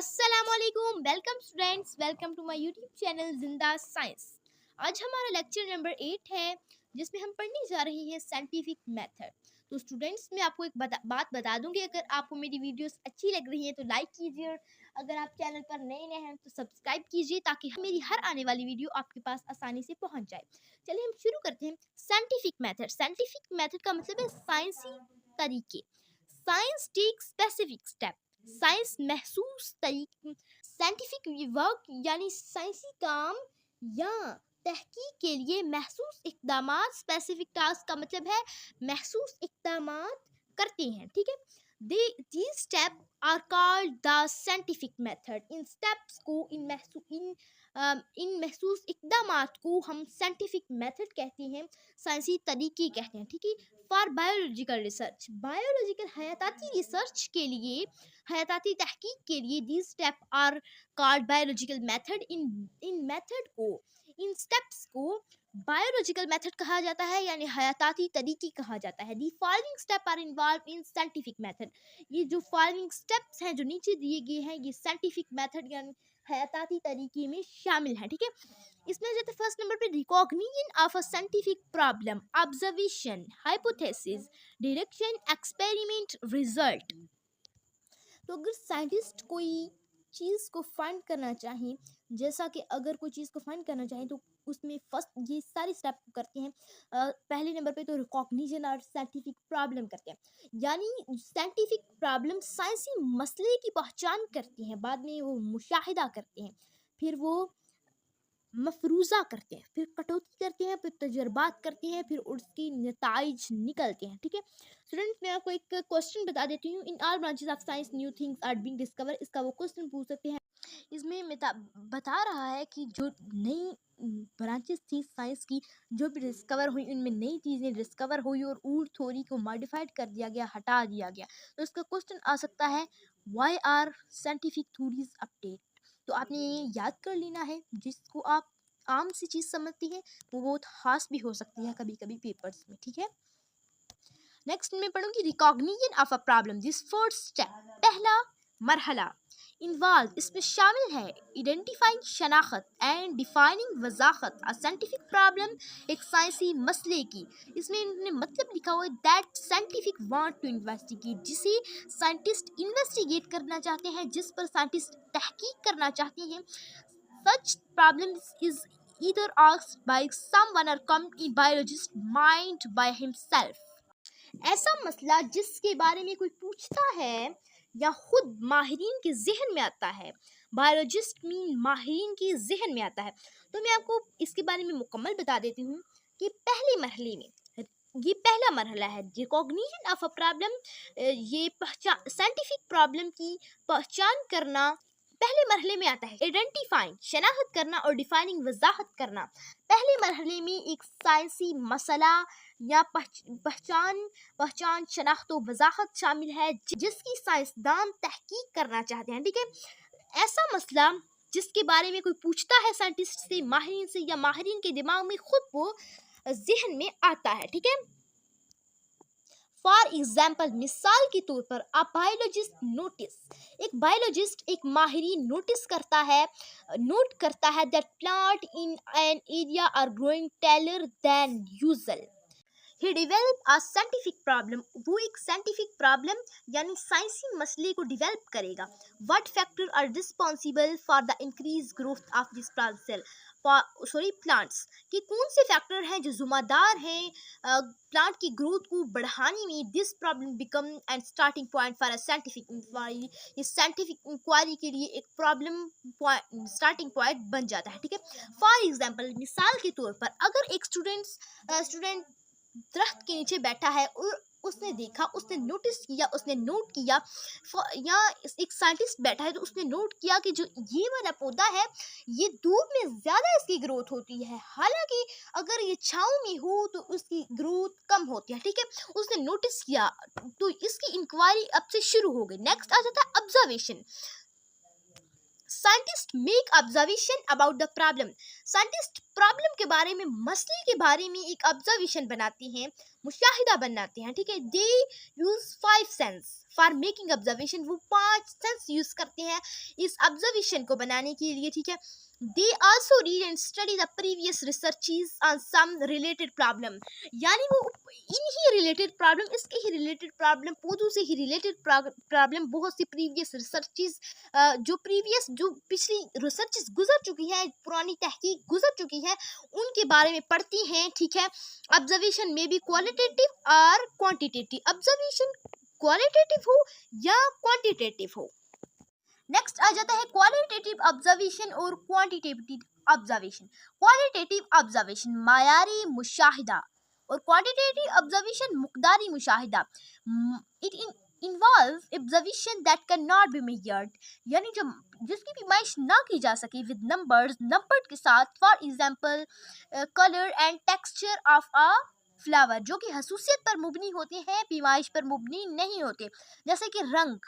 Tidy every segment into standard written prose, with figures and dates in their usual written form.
अस्सलामुअलैकुम, welcome students, welcome to my YouTube channel Zinda science. आज हमारा लेक्चर नंबर 8 है जिसमें हम पढ़ने जा रहे हैं साइंटिफिक मेथड। तो स्टूडेंट्स, मैं आपको एक बात बता दूंगी, अगर आपको मेरी वीडियोस अच्छी लग रही है तो लाइक कीजिए, और अगर आप चैनल पर नए हैं तो सब्सक्राइब कीजिए ताकि मेरी हर आने वाली वीडियो आपके पास आसानी से पहुंच जाए। चलिए हम शुरू करते हैं। साइंटिफिक मेथड, साइंटिफिक मेथड का मतलब है साइंसी तरीके। Science tech specific step, science महसूस तरीके, साइंटिफिक वर्क यानी साइंसी काम या तहकीक के लिए महसूस इक़दामात। स्पेसिफिक टास्क का मतलब है महसूस इक़दामात करते हैं, ठीक है। These steps are called the scientific method। In steps को इन महसूस इक़दामात को हम साइंटिफिक मेथड कहते हैं, साइंसी तरीके कहते हैं, ठीक है। फॉर बायोलॉजिकल रिसर्च, बायोलॉजिकल हयाताती रिसर्च के लिए, हयाताती तहकीक के लिए these steps are called biological method। इन मेथड को, इन स्टेप्स को बायोलॉजिकल मेथड कहा जाता है यानी हयाताती तरीके कहा जाता है। The following step are involve in scientific method. ये जो फॉलोइंग स्टेप्स हैं जो नीचे दिए गए हैं, ये साइंटिफिक मेथड यानी हयाताती तरीके में शामिल है, ठीक है। इसमें जाते फर्स्ट नंबर पे recognition of a scientific problem, observation, hypothesis, direction, experiment, result. तो अगर साइंटिस्ट कोई चीज़ को फाइंड करना चाहें, जैसा कि अगर कोई चीज़ को फाइंड करना चाहें तो उसमें फर्स्ट ये सारे स्टेप करते हैं। पहले नंबर पे तो रिकॉग्निशन और साइंटिफिक प्रॉब्लम करते हैं, यानी साइंटिफिक प्रॉब्लम साइंसी मसले की पहचान करते हैं, बाद में वो मुशाहिदा करते हैं, फिर वो मफरूज़ा करते हैं, फिर कटौती करते हैं, फिर तजर्बात करते हैं, फिर उसकी नताइज निकलते हैं, ठीक है। स्टूडेंट्स, मैं आपको एक क्वेश्चन बता देती हूँ। In all branches of science new things are being discover. इसका वो क्वेश्चन पूछ सकते हैं। इसमें बता रहा है कि जो नई ब्रांचेस थी साइंस की, जो भी डिस्कवर हुई, उनमें नई चीज़ें डिस्कवर हुई और ओल्ड थ्योरी को मॉडिफाइड कर दिया गया, हटा दिया गया। तो इसका क्वेश्चन आ सकता है, why are scientific theories update. तो आपने ये याद कर लेना है। जिसको आप आम सी चीज़ समझती हैं वो बहुत खास भी हो सकती है कभी कभी पेपर्स में, ठीक है। नेक्स्ट मैं पढ़ूंगी recognition of a problem. This first step, पहला मरहला इन्वॉल्व, इसमें शामिल है आइडेंटिफाइंग शनाख्त and defining Wajahat a scientific problem, एक साइंसी मसले की। इसमें इन्होंने मतलब लिखा हुआ है that scientific want to investigate, जिसे साइंटिस्ट इन्वेस्टिगेट करना चाहते हैं, जिस पर साइंटिस्ट तहकीक करना चाहते हैं। सच problems is either asked by someone or come in biologist mind by himself। ऐसा मसला जिसके बारे में कोई पूछता है या खुद माहिरीन के जहन में आता है, बायोलॉजिस्ट मीन माहिरीन के जहन में आता है। तो मैं आपको इसके बारे में मुकम्मल बता देती हूँ कि पहले मरहले में, ये पहला मरहला है रिकॉग्निशन ऑफ अ प्रॉब्लम। ये पहचान, साइंटिफिक प्रॉब्लम की पहचान करना पहले मरहले में आता है। आइडेंटिफाइंग, शनाख्त करना, और डिफाइनिंग, वजाहत करना। पहले मरहले में एक साइंसी मसला या पहचान शनाख्त व वजाहत शामिल है जिसकी साइंसदान तहकीक करना चाहते हैं, ठीक है। ऐसा मसला जिसके बारे में कोई पूछता है साइंटिस्ट से, माहिरीन से, या माहिरीन के दिमाग में खुद वो जहन में आता है, ठीक है। फॉर एग्जाम्पल, मिसाल के तौर पर, अ बायोलॉजिस्ट नोटिस, एक बायोलॉजिस्ट, एक माहिरीन नोटिस करता है, नोट करता है that plant in an area are growing taller than usual. He develop a scientific problem, वो एक साइंटिफिक प्रॉब्लम यानी साइंसी मसले को डेवलप करेगा। What factor are responsible for the increase growth of this plants, कि कौन से फैक्टर हैं जो जिम्मेदार हैं प्लांट की ग्रोथ को बढ़ाने में। This problem become and starting point for a scientific inquiry, इस साइंटिफिक इंक्वायरी के लिए एक प्रॉब्लम स्टार्टिंग पॉइंट बन जाता है, ठीक है। फॉर एग्जाम्पल, मिसाल के तौर पर, अगर एक स्टूडेंट दरख्त के नीचे बैठा है और उसने देखा, उसने नोटिस किया, उसने नोट किया, या एक साइंटिस्ट बैठा है तो उसने नोट किया कि जो ये वाला पौधा है, ये धूप में ज़्यादा इसकी ग्रोथ होती है, हालांकि अगर ये छाँव में हो तो उसकी ग्रोथ कम होती है, ठीक है। उसने नोटिस किया तो इसकी इंक्वायरी अब से शुरू हो गई। नेक्स्ट आ जाता है observation. Scientist make observation about the problem, scientist problem के बारे में, मसले के बारे में एक ऑब्जर्वेशन बनाते हैं। मुशाहिदा बनाते हैं, ठीक है। They use 5 sense for making observation, वो 5 सेंस यूज करते हैं इस ऑब्जर्वेशन को बनाने के लिए, ठीक है। They also read and study the previous researches on some related problem, यानी वो इन ही रिलेटेड प्रॉब्लम, इसके ही रिलेटेड प्रॉब्लम, पौधों से ही रिलेटेड प्रॉब्लम, बहुत सी प्रीवियस रिसर्चेस, जो पिछली रिसर्चेस गुजर चुकी है, पुरानी तहकीक गुजर चुकी है, उनके बारे में पढ़ती हैं, ठीक है। ऑब्जर्वेशन में भी क्वालिटेटिव और क्वांटिटेटिव, ऑब्जर्वेशन क्वालिटेटिव हो या क्वांटिटेटिव हो। नेक्स्ट आ जाता है क्वालिटेटिव ऑब्जर्वेशन और क्वांटिटेटिव ऑब्जर्वेशन। क्वालिटेटिव ऑब्जर्वेशन मायारी मुशाहिदा और क्वांटिटेटिव ऑब्जर्वेशन मुकदारी मुशाहिदा। It involve observation that can not be measured, यानी जो जिसकी पैमाइश ना की जा सके, विद नंबर्स, नंबर के साथ। For example colour and texture of a flower, जो कि खसूसियत पर मुबनी होते हैं, पैमाइश पर मुबनी नहीं होते, जैसे कि रंग,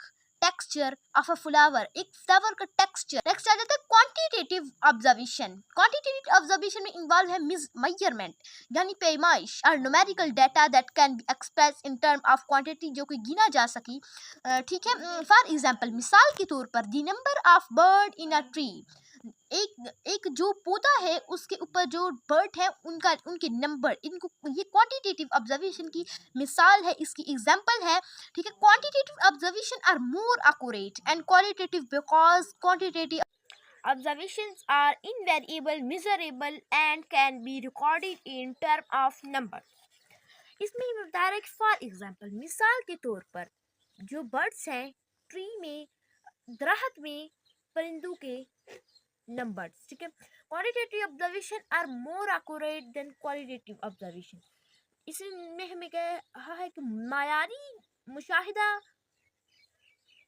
टेक्सचर ऑफ अ फ्लावर, एक फ्लावर का टेक्सचर। नेक्स्ट आ जाता है क्वांटिटेटिव ऑब्जर्वेशन। क्वांटिटेटिव ऑब्जर्वेशन में इन्वॉल्व है मेजरमेंट, यानी पैमाइश, और numerical data that can be express in term of quantity, जो कि गिना जा सके, ठीक है। फॉर एग्जांपल मिसाल के तौर पर the number of bird in a tree, एक जो पौधा है उसके ऊपर जो बर्ड है उनके नंबर, इनको, ये क्वांटिटेटिव ऑब्जर्वेशन की मिसाल है, इसकी एग्जांपल है, ठीक है। Quantitative observation are more accurate and qualitative because quantitative observations are invariable, measurable and can be recorded in term of number। इसमें बता रहा है कि फॉर एग्जांपल, मिसाल के तौर पर जो बर्ड्स हैं ट्री में, दरख्त में, परिंदों के नंबर्स, ठीक है। Qualitative observation are more accurate than qualitative observation. इसमें हमें कहा है कि मायारी मुशाहिदा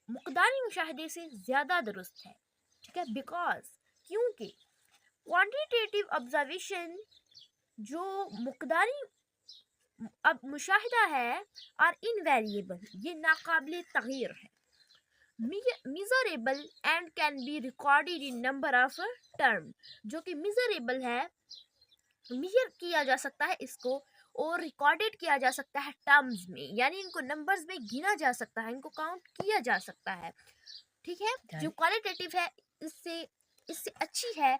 मुकदारी मुशाहिदे से ज़्यादा दुरुस्त है, ठीक है। बिकॉज, क्योंकि क्वांटिटेटिव ऑब्जर्वेशन जो मुकदारी अब मुशाहिदा है, और इनवेरिएबल, ये नाकाबिल तगयीर है, miserable and can be recorded in number of term, जो कि मिजरेबल है, मेजर किया जा सकता है इसको, और रिकॉर्डेड किया जा सकता है टर्म्स में, यानी इनको नंबर्स में गिना जा सकता है, इनको काउंट किया जा सकता है, ठीक है। जो क्वालिटेटिव है इससे इससे अच्छी है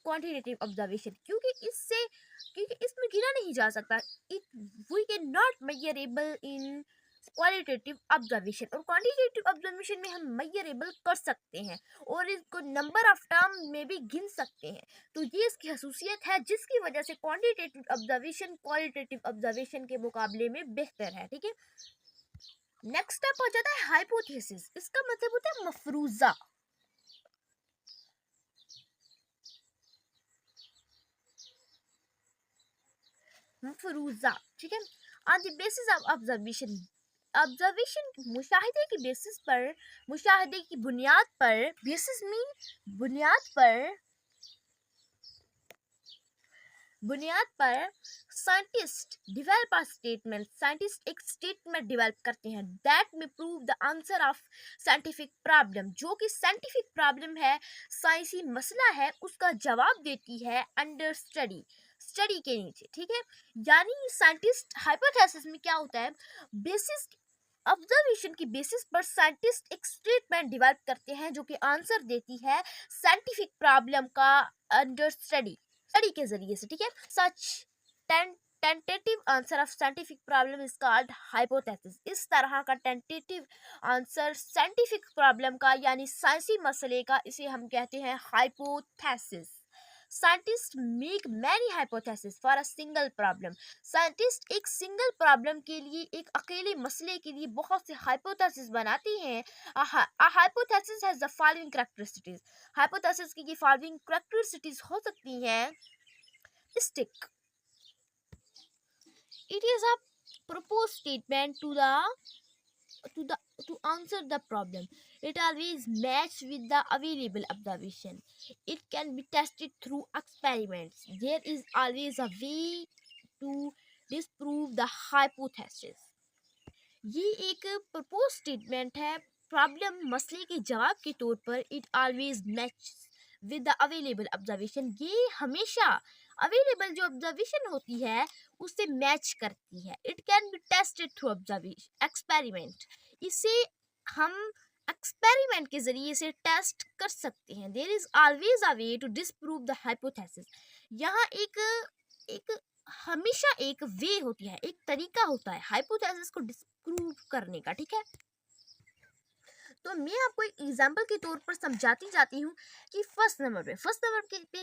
क्वांटिटेटिव ऑब्जर्वेशन, क्योंकि इसमें गिना नहीं जा सकता, it we can not measurable in qualitative observation. और क्वांटिटेटिव ऑब्जर्वेशन में हम मेजरेबल कर सकते हैं और इसको नंबर ऑफ टर्म में भी गिन सकते हैं। तो ये इसकी खसूसियत है, जिसकी वजह से क्वांटिटेटिव ऑब्जर्वेशन क्वालिटेटिव ऑब्जर्वेशन के मुकाबले में बेहतर है, ठीक है। नेक्स्ट स्टेप हो जाता है हाइपोथेसिस। इसका मतलब होता है मफरूजा। मफरूजा, ठीक है। On the basis of observation, observation मुशाहिदे की बेसिस पर, मुशाहिदे की बुनियाद पर, बेसिस मीन बुनियाद पर scientist develop a statement, scientist एक स्टेटमेंट डेवलप करते हैं, दैट में prove the answer of scientific problem, जो कि साइंटिफिक प्रॉब्लम है, साइंसी मसला है, उसका जवाब देती है अंडर स्टडी के नीचे, ठीक है। यानी साइंटिस्ट हाइपोथेसिस में क्या होता है, बेसिस ऑब्जर्वेशन की बेसिस पर साइंटिस्ट एक स्टेटमेंट डेवलप करते हैं, जो कि आंसर देती है साइंटिफिक प्रॉब्लम का अंडर स्टडी के जरिए से, ठीक है। Such tentative answer of scientific problem is called hypothesis. इस तरह का टेंटेटिव आंसर साइंटिफिक प्रॉब्लम का, यानी साइंसी मसले का, इसे हम कहते हैं hypothesis. Scientist make many hypothesis for a single problem. Scientist एक सिंगल प्रॉब्लम के लिए, एक अकेले मसले के लिए बहुत से हाइपोथेसिस बनाते हैं। A hypothesis has the following characteristics. Hypothesis की फॉलोइंग कैरेक्टरिस्टिक्स हो सकती हैं। Stick, it is a proposed statement to answer the problem. It always matches with the available observation. It can be tested through experiments. There is always a way to disprove the hypothesis. ये एक propose statement है, problem मसले के जवाब के तौर पर। It always match with the available observation, ये हमेशा अवेलेबल जो ऑब्जर्वेशन होती है उससे मैच करती है। It can be tested through observation experiment, इसे हम एक्सपेरिमेंट के जरिए से टेस्ट कर सकते हैं। There is always a way to disprove the hypothesis, यहाँ एक हमेशा एक वे होती है, एक तरीका होता है हाइपोथेसिस को डिस्प्रूव करने का, ठीक है। तो मैं आपको एक एग्जांपल के तौर पर समझाती जाती हूँ कि फर्स्ट नंबर पे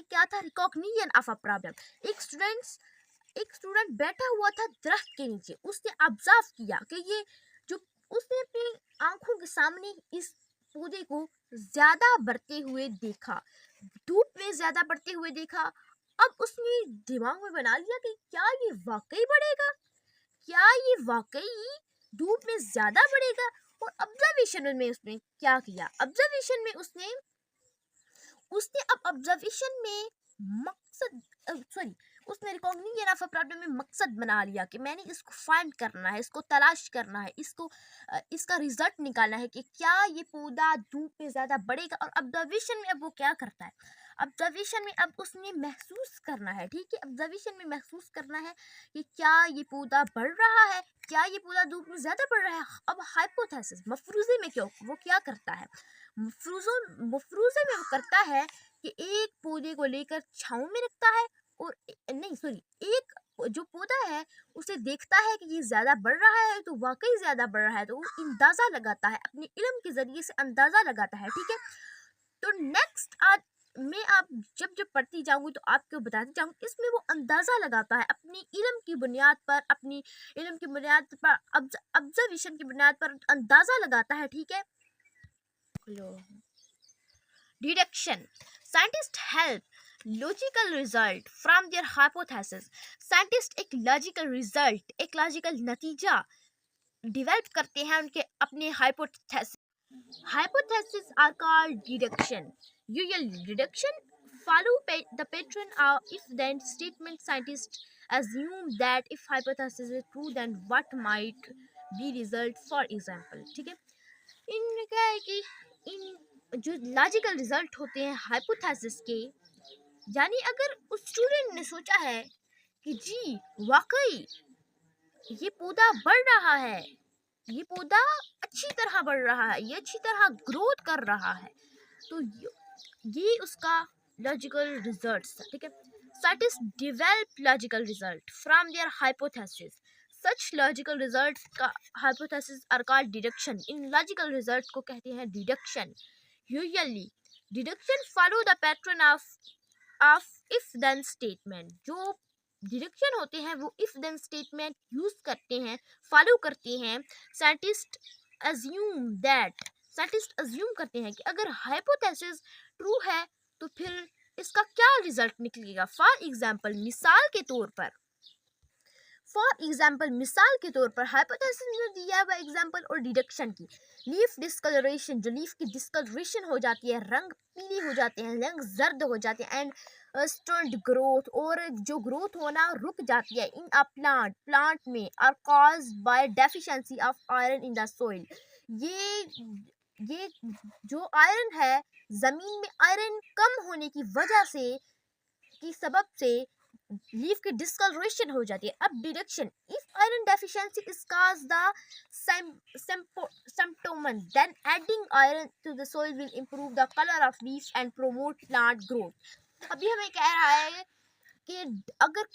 क्या था, रिकॉग्निशन ऑफ अ प्रॉब्लम। एक स्टूडेंट बैठा हुआ था दरख्त के नीचे, उसने ऑब्जर्व किया कि ये जो उसने अपनी आंखों के सामने इस पौधे को ज्यादा बढ़ते हुए देखा, धूप में ज्यादा बढ़ते हुए देखा। अब उसने दिमाग में बना लिया कि क्या ये वाकई बढ़ेगा, क्या ये वाकई धूप में ज्यादा बढ़ेगा। और ऑब्जर्वेशन में उसने क्या किया, ऑब्जर्वेशन में उसने अब ऑब्जर्वेशन में मकसद सॉरी उसने रिकॉग्निशन ऑफ अ प्रॉब्लम में मकसद बना लिया कि मैंने इसको फाइंड करना है, इसको तलाश करना है, इसका रिजल्ट निकालना है कि क्या ये पौधा धूप में ज्यादा बढ़ेगा। और ऑब्जर्वेशन में अब वो क्या करता है, ऑब्जर्वेशन में अब उसने महसूस करना है, ठीक है, ऑब्जर्वेशन में महसूस करना है कि क्या ये पौधा बढ़ रहा है, क्या ये पौधा धूप में ज्यादा बढ़ रहा है। अब हाइपोथेसिस मफरूजे में क्यों वो क्या करता है, मफरूजे में वो करता है कि एक पौधे को लेकर छांव में रखता है और एक जो पौधा है उसे देखता है कि ये ज्यादा बढ़ रहा है तो वाकई ज्यादा बढ़ रहा है, तो वो अंदाजा लगाता है, अपने इल्म के जरिए से अंदाजा लगाता है, ठीक है। तो नेक्स्ट आज मैं आप जब जब पढ़ती जाऊंगी तो आपको बताती जाऊंगी, इसमें वो अंदाजा लगाता है अपनी इल्म की बुनियाद पर, अपनी इल्म की बुनियाद पर, ऑब्जर्वेशन की बुनियाद पर अंदाजा लगाता है, ठीक है। Deduction, scientist help logical result from their hypothesis. Scientist एक लॉजिकल नतीजा डेवलप करते हैं उनके अपने hypothesis. Hypotheses are called deduction. Usually, deduction follow the pattern of if-then statement. Scientists assume that if hypothesis is true, then what might be result? For example, ठीक है, इनमें क्या है कि इन जो लॉजिकल रिजल्ट होते हैं हाइपोथेसिस के, यानी अगर उस स्टूडेंट ने सोचा है कि जी वाकई ये पौधा बढ़ रहा है, ये पौधा अच्छी तरह बढ़ रहा है, ये अच्छी तरह ग्रोथ कर रहा है, तो ये उसका लॉजिकल रिजल्ट्स है, ठीक है। Scientist develop logical result from their hypothesis. Such logical results का हाइपोथेसिस आर कॉल्ड डिडक्शन। इन लॉजिकल रिजल्ट्स को कहते हैं deduction. Usually deduction follow the pattern of if then statement. जो डिडक्शन होते हैं वो इफ देन स्टेटमेंट यूज करते हैं, फॉलो करते हैं। साइंटिस्ट अज्यूम करते हैं कि अगर हाइपोथेसिस ट्रू है तो फिर इसका क्या रिजल्ट निकलेगा। फॉर एग्जाम्पल मिसाल के तौर पर हाइपोथेसिस ने दिया हुआ एग्जाम्पल और डिडक्शन की। लीफ डिस्कलरेशन, जो लीफ की डिस्कलरेशन हो जाती है, रंग पीले हो जाते हैं, रंग जर्द हो जाते हैं, एंड स्टंट ग्रोथ, और जो ग्रोथ होना रुक जाती है इन अ प्लांट में, are caused by deficiency of iron in the soil. ये जो आयरन है, जमीन में आयरन कम होने की वजह से की सबब से लीफ की डिस्कलरेशन हो जाती है। अब deduction, if iron deficiency is cause the symptom, then adding iron to the soil will improve the color of leaves and promote plant growth। अभी हमें कह रहा है कि अगर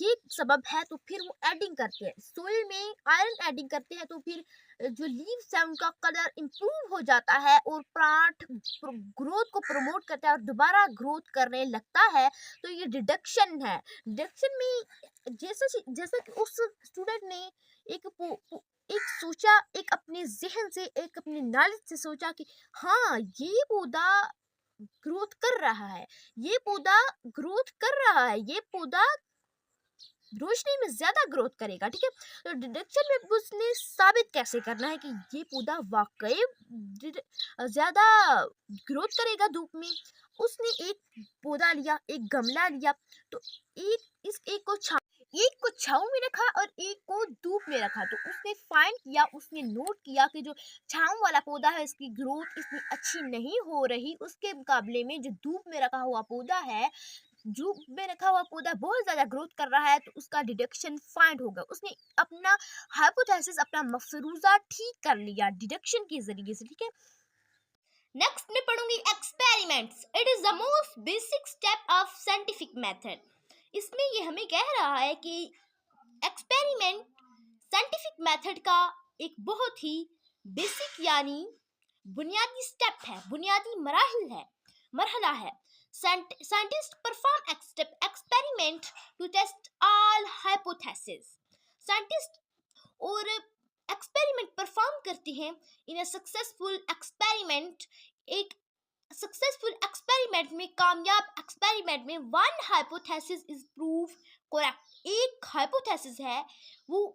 ये सबब है तो फिर वो एडिंग करते हैं, सोइल में आयरन एडिंग करते हैं, तो फिर जो लीव्स है उनका कलर इंप्रूव हो जाता है और प्लांट ग्रोथ को प्रमोट करता है और दोबारा ग्रोथ करने लगता है। तो ये डिडक्शन है। डिडक्शन में जैसा कि उस स्टूडेंट ने एक अपने जहन से, एक अपने नॉलेज से सोचा कि हाँ ये पौधा ग्रोथ कर रहा है, ये पौधा ग्रोथ कर रहा है, ये पौधा रोशनी में ज्यादा ग्रोथ करेगा, ठीक है। तो डिडक्शन में उसने साबित कैसे करना है कि ये पौधा वाकई ज्यादा ग्रोथ करेगा धूप में। उसने एक पौधा लिया, एक गमला लिया, तो एक को छांव में रखा और एक को धूप में रखा। तो उसने फाइंड किया, उसने नोट किया कि जो छांव वाला पौधा है इसकी ग्रोथ इतनी अच्छी नहीं हो रही, उसके मुकाबले में जो धूप में रखा हुआ पौधा है धूप में रखा हुआ पौधा बहुत ज्यादा ग्रोथ कर रहा है तो उसका डिडक्शन फाइंड होगा। उसने अपना हाइपोथेसिस, अपना मफरूजा ठीक कर लिया डिडक्शन के जरिए से, ठीक है। नेक्स्ट मैं पढ़ूंगी experiments. It is the most basic step of scientific method. इसमें ये हमें कह रहा है कि एक्सपेरिमेंट साइंटिफिक मेथड का एक बहुत ही बेसिक यानी बुनियादी स्टेप है, बुनियादी मरहला है। Scientists perform experiment to test all hypotheses. Scientists और एक्सपेरिमेंट परफॉर्म करते हैं इन अ सक्सेसफुल एक्सपेरिमेंट। एक सक्सेसफुल एक्सपेरिमेंट में, कामयाब एक्सपेरिमेंट में, one hypothesis is prove correct. एक हाइपोथेसिस है वो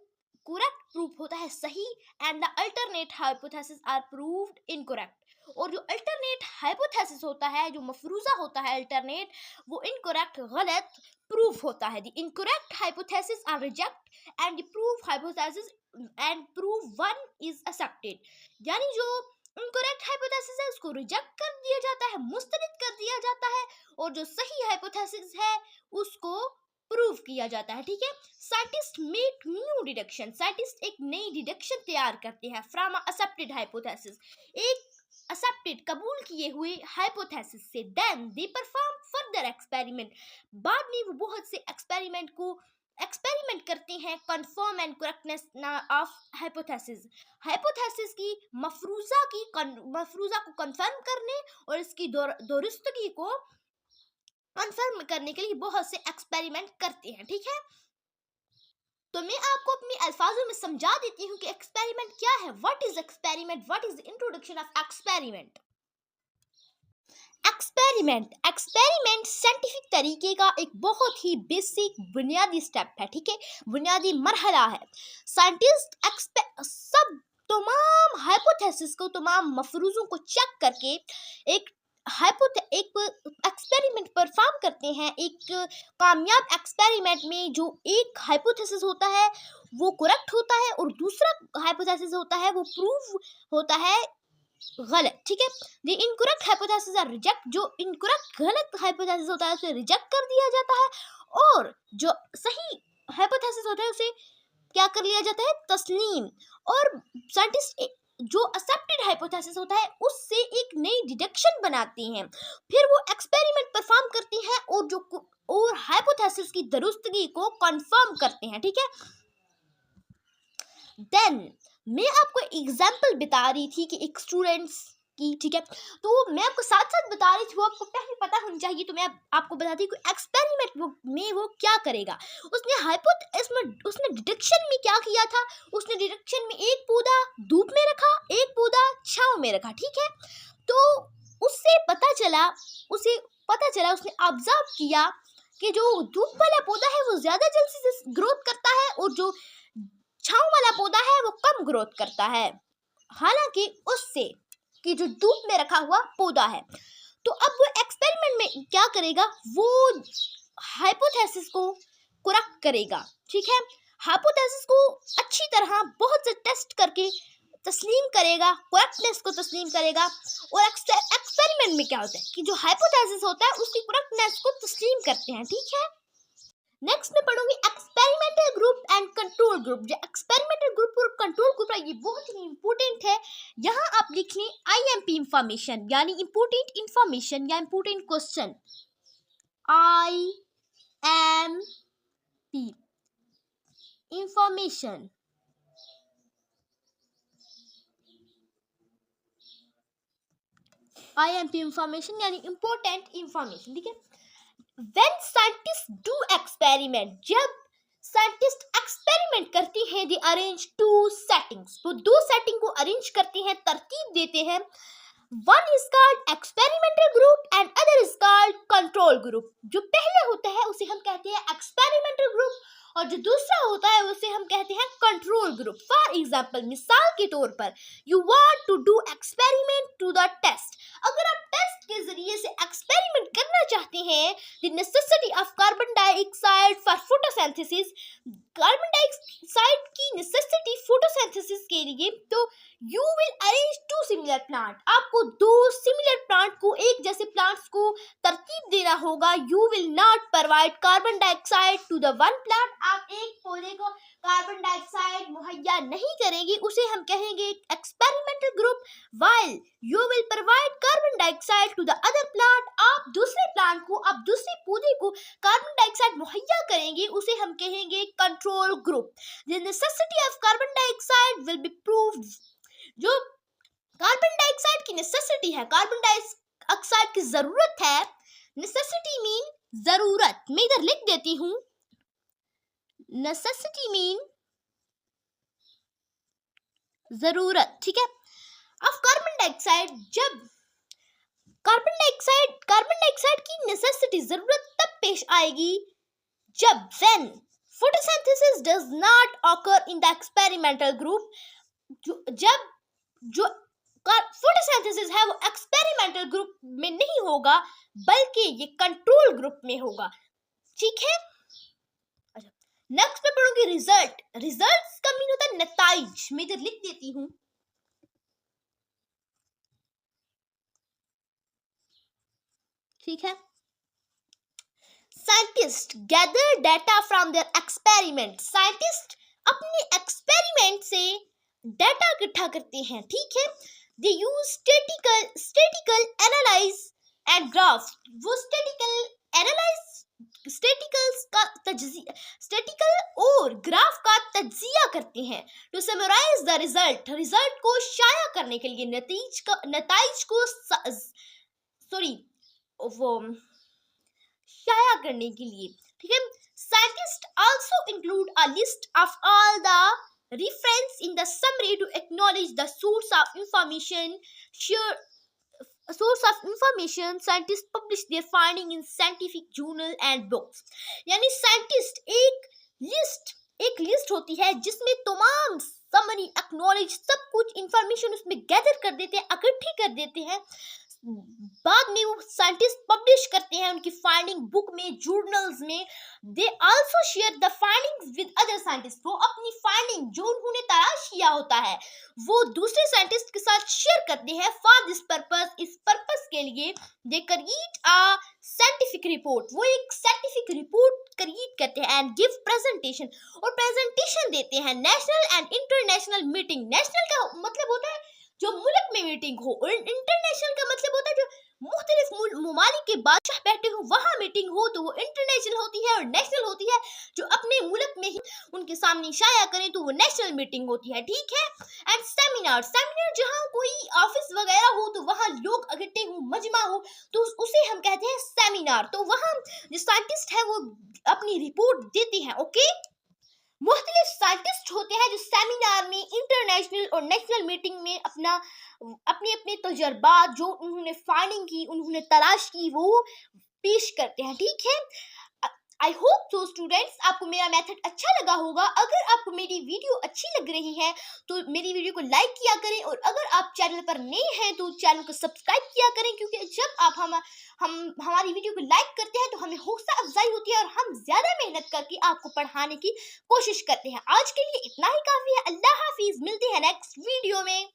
करेक्ट प्रूफ होता है, सही, and the alternate hypothesis are proved incorrect. और जो अल्टरनेट हाइपोथेसिस होता है, जो मफरूजा होता है अल्टरनेट, वो इनकरेक्ट, गलत प्रूफ होता है। The incorrect hypothesis are reject and the proof hypothesis and proof one is accepted. यानी जो इनकरेक्ट हाइपोथेसिस है उसको रिजेक्ट कर दिया जाता है, मुस्तरद कर दिया जाता है, और जो सही हाइपोथेसिस है उसको प्रूव किया जाता है, ठीक है। Scientist make new deduction. Scientist एक नई डिडक्शन तैयार करते हैं फ्रॉम एक्सेप्टेड हाइपोथेसिस, एक एक्सेप्टेड, कबूल किए हुए हाइपोथेसिस से। Then they perform further experiment. बाद में वो बहुत से एक्सपेरिमेंट करते हैं confirm and correctness of hypothesis. Hypothesis की मफरूजा को कंफर्म करने और इसकी दुरुस्तगी को कंफर्म करने के लिए बहुत से एक्सपेरिमेंट करते हैं, ठीक है। तो मैं आपको अपने अल्फाजों में समझा देती हूँ कि एक्सपेरिमेंट क्या है। What is experiment, what is the introduction of experiment. Experiment scientific तरीके का एक बहुत ही बेसिक बुनियादी स्टेप है, ठीक है, बुनियादी मरहला है। साइंटिस्ट सब तमाम हाइपोथेसिस को, तमाम मफरूजों को चेक करके एक एक्सपेरिमेंट परफॉर्म करते हैं। एक कामयाब एक्सपेरिमेंट में जो एक हाइपोथेसिस होता है वो करेक्ट होता है और दूसरा हाइपोथेसिस होता है वो प्रूव होता है गलत, ठीक है। The incorrect hypothesis are reject. जो इनकरेक्ट, गलत हाइपोथेसिस होता है उसे रिजेक्ट कर दिया जाता है, और जो सही हाइपोथेसिस होता है उसे क्या कर लिया जाता है, तस्लीम। और साइंटिस्ट जो एक्सेप्टेड हाइपोथेसिस होता है उससे एक नई डिडक्शन बनाते हैं, फिर वो एक्सपेरिमेंट परफॉर्म करते हैं और हाइपोथेसिस की दुरुस्तगी को कंफर्म करते हैं, ठीक है। देन मैं आपको एग्जांपल बता रही थी कि एक स्टूडेंट्स की, ठीक है, तो मैं आपको साथ साथ बता रही थी, वो आपको पहले पता होनी चाहिए, तो मैं आपको बताती हूँ कि एक्सपेरिमेंट में वो क्या करेगा। उसने डिडक्शन में क्या किया था, उसने डिडक्शन में एक पौधा धूप में रखा, एक पौधा छांव में रखा, ठीक है। तो उसे पता चला, उसने ऑब्जर्व किया कि जो धूप वाला पौधा है वो ज्यादा जल्दी से ग्रोथ करता है और जो छांव वाला पौधा है वो कम ग्रोथ करता है, हालांकि उससे कि जो धूप में रखा हुआ पौधा है। तो अब वो एक्सपेरिमेंट में क्या करेगा, वो हाइपोथेसिस को करेक्ट करेगा, ठीक है। हाइपोथेसिस को अच्छी तरह बहुत से टेस्ट करके तस्लीम करेगा, करेक्टनेस को तस्लीम करेगा। और एक्सपेरिमेंट में क्या होता है कि जो हाइपोथेसिस होता है उसकी करेक्टनेस को तस्लीम करते हैं, ठीक है। नेक्स्ट में पढ़ूंगी experimental group and control group. जो एक्सपेरिमेंटल ग्रुप और कंट्रोल ग्रुप है ये बहुत ही इंपॉर्टेंट है। यहाँ आप लिख लें IMP इंफॉर्मेशन, यानी इंपॉर्टेंट इंफॉर्मेशन या important question. IMP information, IMP information यानी इंपॉर्टेंट इंफॉर्मेशन, ठीक है। When scientists do experiment, जब साइंटिस्ट एक्सपेरिमेंट करती हैं, they arrange two settings, वो दो सेटिंग को अरेंज करते हैं, तरतीब देते हैं। One is called experimental group and other is called control group। जो पहले होता है उसे हम कहते हैं experimental group और जो दूसरा होता है उसे हम कहते हैं कंट्रोल ग्रुप। फॉर एग्जाम्पल, मिसाल के तौर पर, you want to do experiment to the test. अगर आप टेस्ट के जरिए से एक्सपेरिमेंट करना चाहते हैं the necessity of carbon dioxide for photosynthesis, carbon dioxide की नेसेसिटी फोटोसिंथेसिस के लिए, तो you will arrange two similar plant, आपको दो सिमिलर प्लांट को, एक जैसे प्लांट्स को तरतीब देना होगा। You will not provide carbon dioxide to the one plant, आप एक पौधे को कार्बन डाइऑक्साइड मुहैया नहीं करेंगे, उसे हम कहेंगे experimental group. While you will provide carbon dioxide to the other plant, आप दूसरे प्लांट को, आप दूसरे पौधे को कार्बन डाइऑक्साइड मुहैया करेंगे, उसे हम कहेंगे control group. The necessity of carbon dioxide will be proved, जो कार्बन डाइऑक्साइड की नेसेसिटी है, कार्बन डाइऑक्साइड की जरूरत है, नेसेसिटी मीन जरूरत, मैं इधर लिख देती हूं, नेसेसिटी मीन जरूरत, ठीक है। अब कार्बन डाइऑक्साइड, जब कार्बन डाइऑक्साइड की नेसेसिटी, जरूरत तब पेश आएगी जब when photosynthesis does not occur in the experimental group, जब जो फोटोसिंथेसिस है वो एक्सपेरिमेंटल ग्रुप में नहीं होगा बल्कि ये कंट्रोल ग्रुप में होगा, ठीक है। अच्छा, नेक्स्ट में पढ़ूंगी रिजल्ट। रिजल्ट्स का मीन होता है नताइज, मैं इधर लिख देती हूं, ठीक है। Scientist gather data from their experiment, scientist अपने एक्सपेरिमेंट से डेटा इकट्ठा करते हैं, ठीक है। They use statistical analyse and graph, वो स्टैटिकल और ग्राफ का तज्जिया करते हैं। To summarise the result, result को शाया करने के लिए, नतीज को शाया करने के लिए, ठीक है। Scientist also include a list of all the reference in the summary to acknowledge the source of information. Scientists publish their finding in scientific journal and books. यानी साइंटिस्ट एक लिस्ट होती है जिसमें तमाम समरी, एक्नॉलेज, सब कुछ information उसमें gather कर देते हैं, इकट्ठी कर देते हैं, बाद में वो साइंटिस्ट पब्लिश करते हैं उनकी फाइंडिंग बुक में, जर्नल्स में। They also share the findings with other scientist, वो अपनी फाइंडिंग जो उन्होंने तलाश किया होता है वो दूसरे साइंटिस्ट के साथ शेयर करते हैं। फॉर दिस पर्पस, इस पर्पस के लिए they create a scientific report, वो एक साइंटिफिक रिपोर्ट क्रिएट करते हैं एंड गिव प्रेजेंटेशन, और प्रेजेंटेशन देते हैं national and international meeting. National का मतलब होता है जो मुल्क में मीटिंग हो, और इंटरनेशनल का मतलब होता है जो मुख्तलिफ ममालिक के बादशाह बैठे हो वहां मीटिंग हो, तो वो इंटरनेशनल होती है। और नेशनल होती है जो अपने मुल्क में ही उनके सामने शाया करें, तो वो नेशनल मीटिंग होती है, ठीक है। एंड सेमिनार, सेमिनार जहां कोई ऑफिस वगैरह हो तो वहां लोग इकट्ठे हो, मजमा हो, तो उसे हम कहते हैं सेमिनार। तो वहां जो साइंटिस्ट है वो अपनी रिपोर्ट देते हैं, ओके। मुख्तलिफ साइंटिस्ट होते हैं जो सेमिनार में, इंटरनेशनल और नेशनल मीटिंग में अपने अपने तजुर्बात, जो उन्होंने फाइंडिंग की, उन्होंने तलाश की, वो पेश करते हैं, ठीक है। आई होप सो स्टूडेंट्स, आपको मेरा मेथड अच्छा लगा होगा। अगर आपको मेरी वीडियो अच्छी लग रही है तो मेरी वीडियो को लाइक किया करें, और अगर आप चैनल पर नए हैं तो चैनल को सब्सक्राइब किया करें, क्योंकि जब आप हमारी वीडियो को लाइक करते हैं तो हमें हौसला अफजाई होती है और हम ज्यादा मेहनत करके आपको पढ़ाने की कोशिश करते हैं। आज के लिए इतना ही काफी है। अल्लाह हाफिज, मिलते हैं नेक्स्ट वीडियो में।